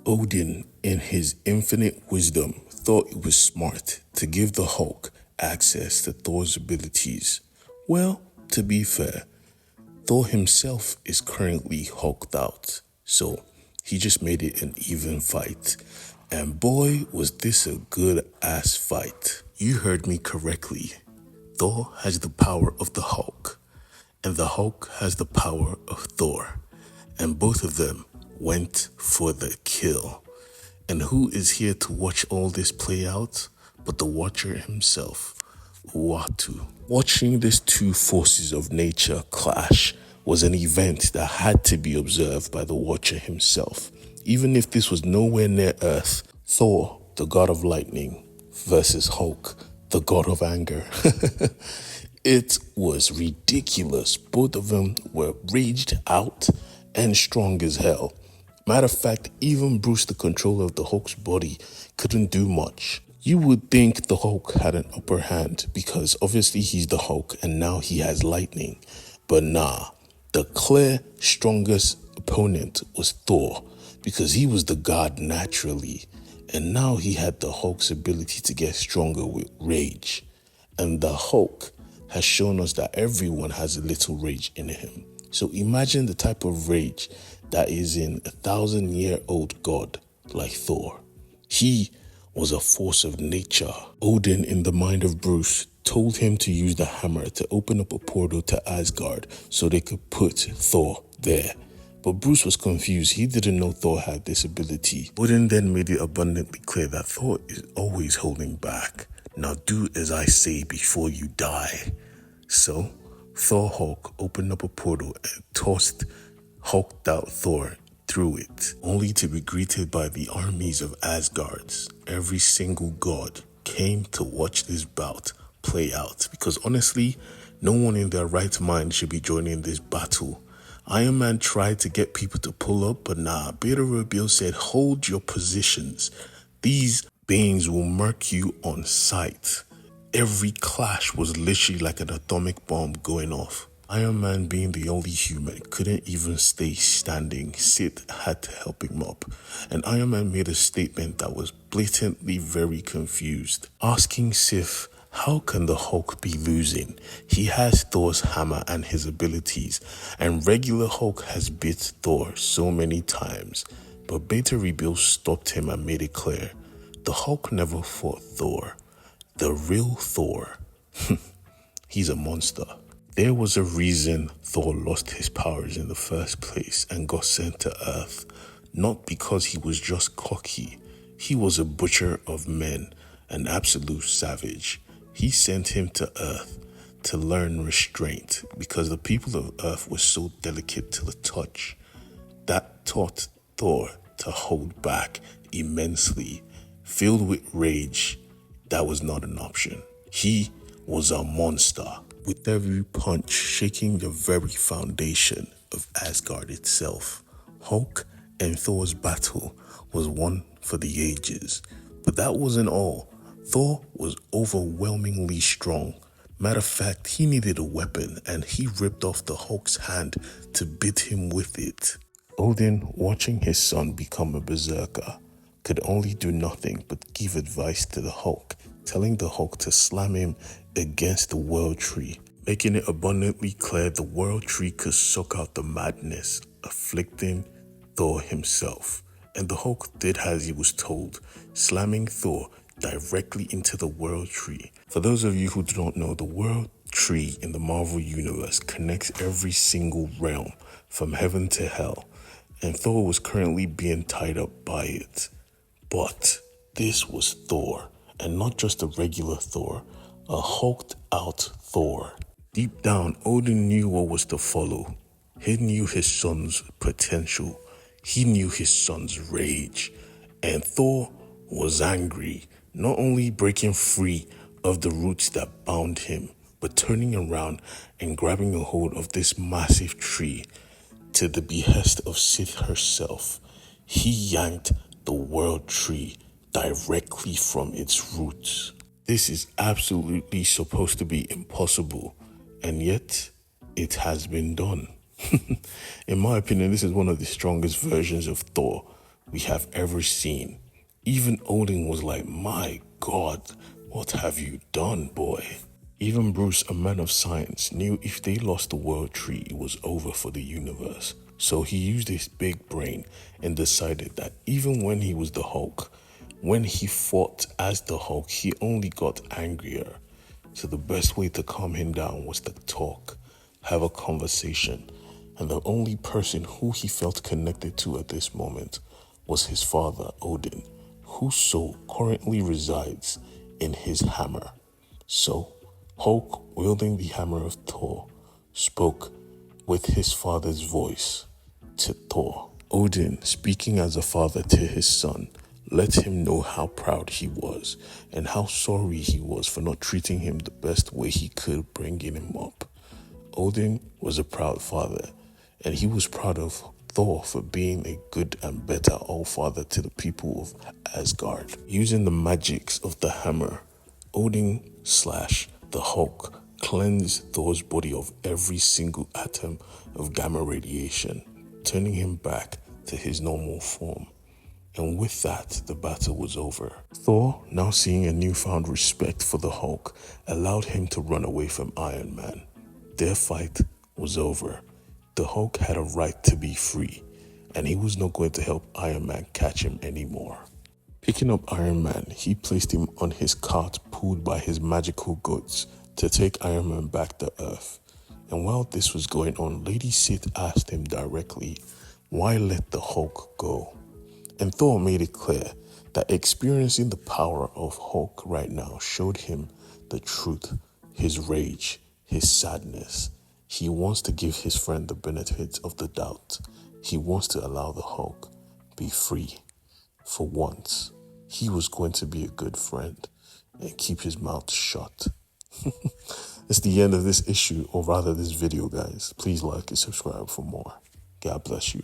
Odin, in his infinite wisdom, thought it was smart to give the Hulk access to Thor's abilities. Well, to be fair, Thor himself is currently hulked out, so he just made it an even fight. And boy, was this a good ass fight. You heard me correctly. Thor has the power of the Hulk, and the Hulk has the power of Thor. And both of them went for the kill. And who is here to watch all this play out but the Watcher himself, Uatu? Watching these two forces of nature clash was an event that had to be observed by the Watcher himself. Even if this was nowhere near Earth, Thor, the god of lightning, versus Hulk, the god of anger. It was ridiculous. Both of them were raged out and strong as hell. Matter of fact, even Bruce, the controller of the Hulk's body, couldn't do much. You would think the Hulk had an upper hand because obviously he's the Hulk and now he has lightning. But nah, the clear strongest opponent was Thor because he was the god naturally. And now he had the Hulk's ability to get stronger with rage. And the Hulk has shown us that everyone has a little rage in him. So imagine the type of rage that is in a 1,000-year-old god like Thor. He was a force of nature. Odin, in the mind of Bruce, told him to use the hammer to open up a portal to Asgard so they could put Thor there. But Bruce was confused. He didn't know Thor had this ability. Odin then made it abundantly clear that Thor is always holding back. Now do as I say before you die. So, Thor Hulk opened up a portal and tossed hulked out Thor through it, only to be greeted by the armies of Asgards. Every single god came to watch this bout play out because honestly, no one in their right mind should be joining this battle. Iron Man tried to get people to pull up, but nah, Beta Ray Bill said, hold your positions. These beings will murk you on sight. Every clash was literally like an atomic bomb going off. Iron Man, being the only human, couldn't even stay standing. Sid had to help him up. And Iron Man made a statement that was blatantly very confused, asking Sif, how can the Hulk be losing? He has Thor's hammer and his abilities, and regular Hulk has beat Thor so many times. But Beta Ray Bill stopped him and made it clear, the Hulk never fought Thor. The real Thor, he's a monster. There was a reason Thor lost his powers in the first place and got sent to Earth. Not because he was just cocky. He was a butcher of men, an absolute savage. He sent him to Earth to learn restraint because the people of Earth were so delicate to the touch. That taught Thor to hold back immensely. Filled with rage, that was not an option. He was a monster, with every punch shaking the very foundation of Asgard itself. Hulk and Thor's battle was one for the ages. But that wasn't all. Thor was overwhelmingly strong. Matter of fact, he needed a weapon and he ripped off the Hulk's hand to beat him with it. Odin, watching his son become a berserker, could only do nothing but give advice to the Hulk, telling the Hulk to slam him against the World Tree, making it abundantly clear the World Tree could suck out the madness afflicting Thor himself. And the Hulk did as he was told, slamming Thor directly into the World Tree. For those of you who don't know, the World Tree in the Marvel Universe connects every single realm from heaven to hell, and Thor was currently being tied up by it. But this was Thor, and not just a regular Thor, a hulked out Thor. Deep down, Odin knew what was to follow. He knew his son's potential. He knew his son's rage. And Thor was angry, not only breaking free of the roots that bound him, but turning around and grabbing a hold of this massive tree to the behest of Sith herself. He yanked the World Tree directly from its roots. This is absolutely supposed to be impossible, and yet it has been done. In my opinion, this is one of the strongest versions of Thor we have ever seen. Even Odin was like, my God, what have you done, boy? Even Bruce, a man of science, knew if they lost the World Tree, it was over for the universe. So he used his big brain and decided that even when he was the Hulk, when he fought as the Hulk, he only got angrier. So the best way to calm him down was to talk, have a conversation, and the only person who he felt connected to at this moment was his father, Odin, whose soul currently resides in his hammer. So, Hulk, wielding the hammer of Thor, spoke with his father's voice to Thor. Odin, speaking as a father to his son, let him know how proud he was and how sorry he was for not treating him the best way he could, bringing him up. Odin was a proud father, and he was proud of Thor for being a good and better all-father to the people of Asgard. Using the magics of the hammer, Odin / the Hulk cleansed Thor's body of every single atom of gamma radiation, turning him back to his normal form. And with that, the battle was over. Thor, now seeing a newfound respect for the Hulk, allowed him to run away from Iron Man. Their fight was over. The Hulk had a right to be free, and he was not going to help Iron Man catch him anymore. Picking up Iron Man, he placed him on his cart pulled by his magical goods to take Iron Man back to Earth. And while this was going on, Lady Sif asked him directly, why let the Hulk go? And Thor made it clear that experiencing the power of Hulk right now showed him the truth, his rage, his sadness. He wants to give his friend the benefit of the doubt. He wants to allow the Hulk be free. For once, he was going to be a good friend and keep his mouth shut. It's the end of this issue, or rather this video, guys. Please like and subscribe for more. God bless you.